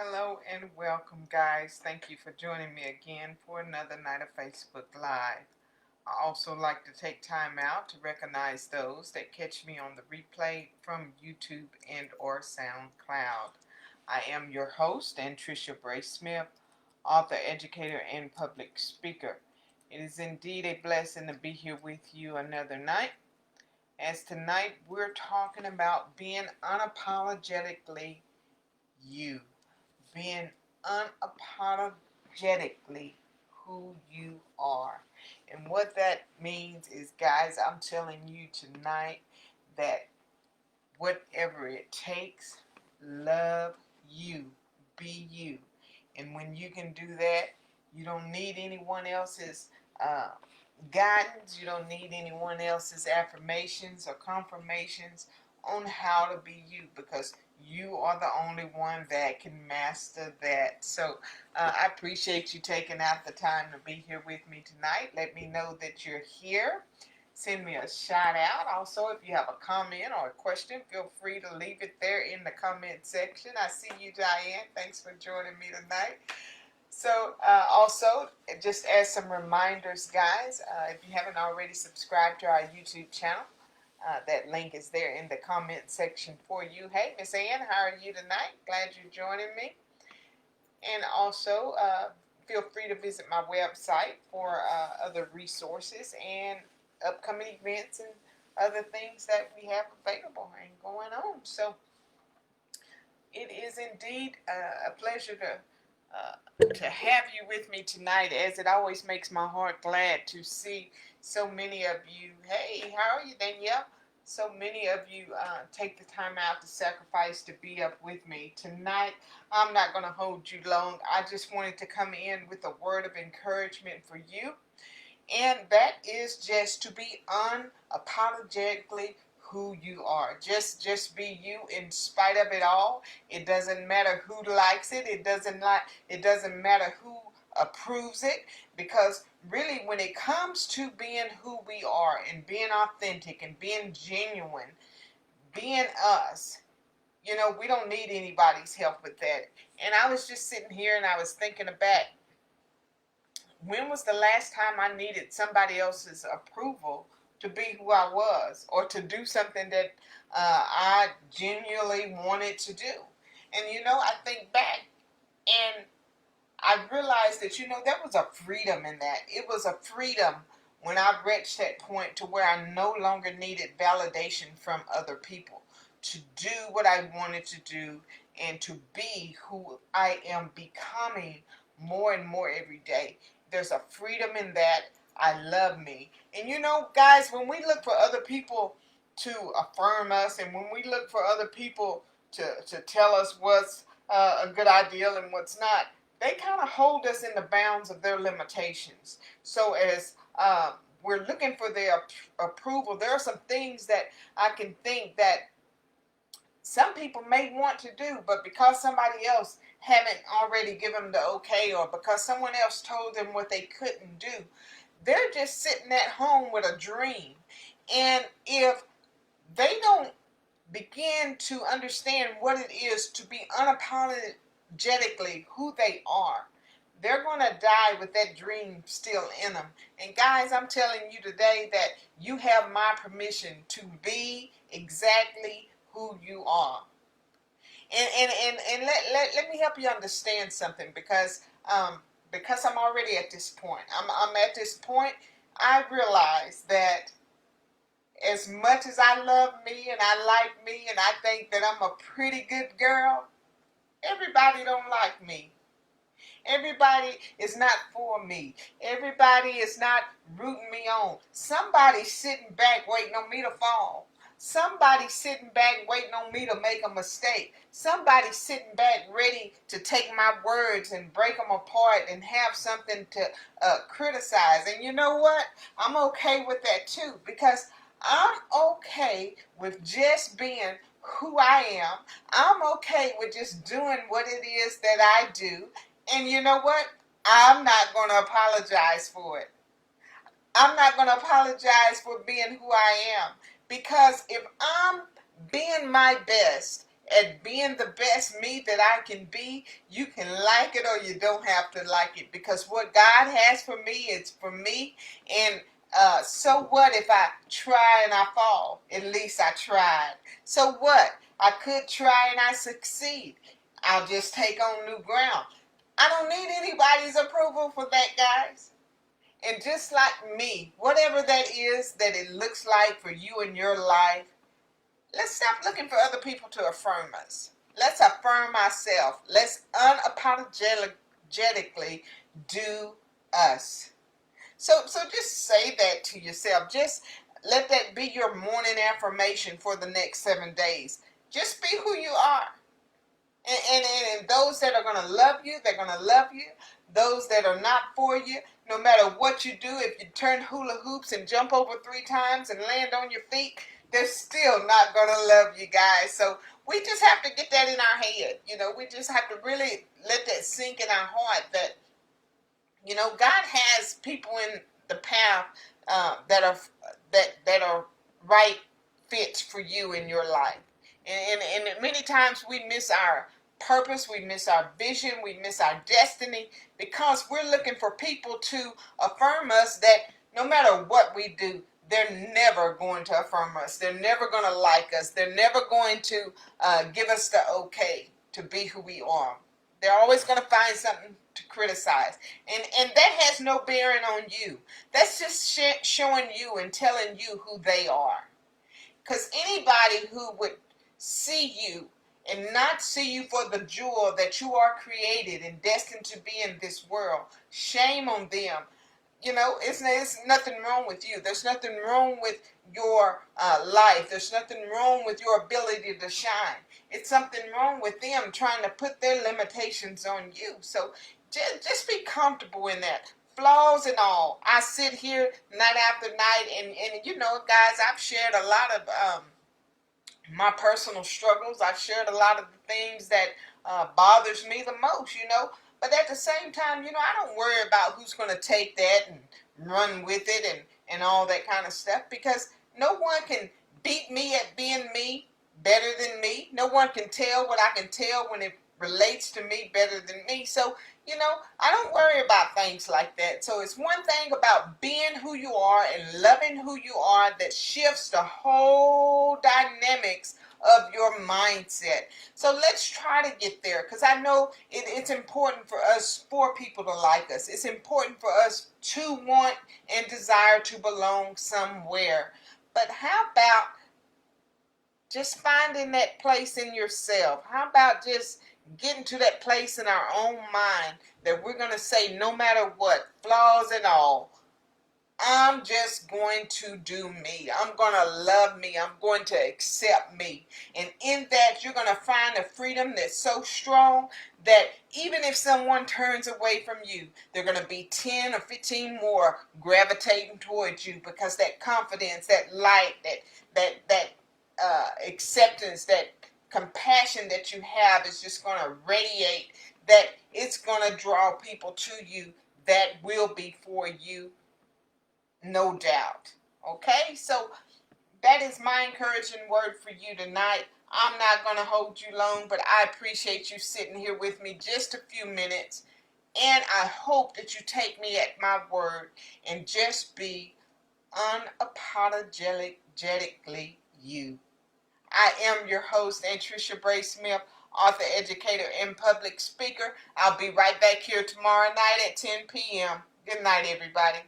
Hello and welcome, guys. Thank you for joining me again for another night of Facebook Live. I also like to take time out to recognize those that catch me on the replay from YouTube and or SoundCloud. I am your host, Anntricia Bray Smith, author, educator, and public speaker. It is indeed a blessing to be here with you another night. As tonight we're talking about being unapologetically you. Being unapologetically who you are. And what that means is, guys, I'm telling you tonight that whatever it takes, love you, be you. And when you can do that, you don't need anyone else's uh, guidance. You don't need anyone else's affirmations or confirmations on how to be you, because you are the only one that can master that. So I appreciate you taking out the time to be here with me tonight. Let me know that you're here. Send me a shout out. Also, if you have a comment or a question, feel free to leave it there in the comment section. I see you, Diane. Thanks for joining me tonight. So also, just as some reminders, guys, if you haven't already subscribed to our YouTube channel, that link is there in the comment section for you. Hey, Miss Ann, how are you tonight? Glad you're joining me. And also, feel free to visit my website for other resources and upcoming events and other things that we have available and going on. So it is indeed a pleasure to have you with me tonight, as it always makes my heart glad to see so many of you. Hey, how are you, Danielle? So many of you take the time out to sacrifice to be up with me tonight. I'm not going to hold you long. I just wanted to come in with a word of encouragement for you, and that is just to be unapologetically who you are. Just be you in spite of it all. It doesn't matter who likes it. It doesn't matter who approves it, because really, when it comes to being who we are and being authentic and being genuine, being us, we don't need anybody's help with that. And I was just sitting here and I was thinking about, when was the last time I needed somebody else's approval to be who I was, or to do something that I genuinely wanted to do? And I think back and I realized that, there was a freedom in that. It was a freedom when I reached that point to where I no longer needed validation from other people to do what I wanted to do and to be who I am becoming more and more every day. There's a freedom in that. I love me. And guys, when we look for other people to affirm us, and when we look for other people to tell us what's a good ideal and what's not, they kind of hold us in the bounds of their limitations. So as we're looking for their approval, there are some things that I can think that some people may want to do, but because somebody else haven't already given them the okay, or because someone else told them what they couldn't do, they're just sitting at home with a dream. And if they don't begin to understand what it is to be unapologetically who they are, they're going to die with that dream still in them. And guys, I'm telling you today that you have my permission to be exactly who you are. And let me help you understand something, because I'm already at this point. I'm at this point. I realize that as much as I love me and I like me and I think that I'm a pretty good girl, everybody don't like me. Everybody is not for me. Everybody is not rooting me on. Somebody's sitting back waiting on me to fall. Somebody's sitting back waiting on me to make a mistake. Somebody's sitting back ready to take my words and break them apart and have something to criticize. And you know what? I'm okay with that too, because I'm okay with just being who I am. I'm okay with just doing what it is that I do. And you know what? I'm not going to apologize for it. I'm not going to apologize for being who I am. Because if I'm being my best at being the best me that I can be, you can like it or you don't have to like it, because what God has for me is for me. And so what if I try and I fall? At least I tried. So what? I could try and I succeed. I'll just take on new ground. I don't need anybody's approval for that, guys. And just like me, whatever that is that it looks like for you in your life, let's stop looking for other people to affirm us. Let's affirm ourselves. Let's unapologetically do us. So just say that to yourself. Just let that be your morning affirmation for the next 7 days. Just be who you are. And those that are going to love you, they're going to love you. Those that are not for you, no matter what you do, if you turn hula hoops and jump over 3 times and land on your feet, they're still not going to love you, guys. So we just have to get that in our head. We just have to really let that sink in our heart that, God has people in the path that are right fits for you in your life. And many times we miss our purpose, we miss our vision, we miss our destiny, because we're looking for people to affirm us that no matter what we do, they're never going to affirm us. They're never going to like us. They're never going to give us the okay to be who we are. They're always going to find something to criticize. And that has no bearing on you. That's just showing you and telling you who they are. Because anybody who would see you and not see you for the jewel that you are created and destined to be in this world, shame on them. It's nothing wrong with you. There's nothing wrong with your life. There's nothing wrong with your ability to shine. It's something wrong with them trying to put their limitations on you. So just be comfortable in that. Flaws and all. I sit here night after night, and guys, I've shared a lot of my personal struggles. I've shared a lot of the things that bothers me the most. But at the same time, I don't worry about who's going to take that and run with it and all that kind of stuff, because no one can beat me at being me better than me. No one can tell what I can tell when it relates to me better than me. So, I don't worry about things like that. So it's one thing about being who you are and loving who you are that shifts the whole dynamics of your mindset. So let's try to get there, because I know it's important for people to like us. It's important for us to want and desire to belong somewhere. But how about just finding that place in yourself? How about just getting to that place in our own mind that we're going to say, no matter what, flaws and all, I'm just going to do me. I'm going to love me. I'm going to accept me. And in that, you're going to find a freedom that's so strong that even if someone turns away from you, they're going to be 10 or 15 more gravitating towards you, because that confidence, that light, that acceptance, that compassion that you have is just going to radiate, that it's going to draw people to you that will be for you, no doubt. Okay, so that is my encouraging word for you tonight. I'm not going to hold you long, but I appreciate you sitting here with me just a few minutes, and I hope that you take me at my word and just be unapologetically you. I am your host, Anntricia Bray Smith, author, educator, and public speaker. I'll be right back here tomorrow night at 10 p.m. Good night, everybody.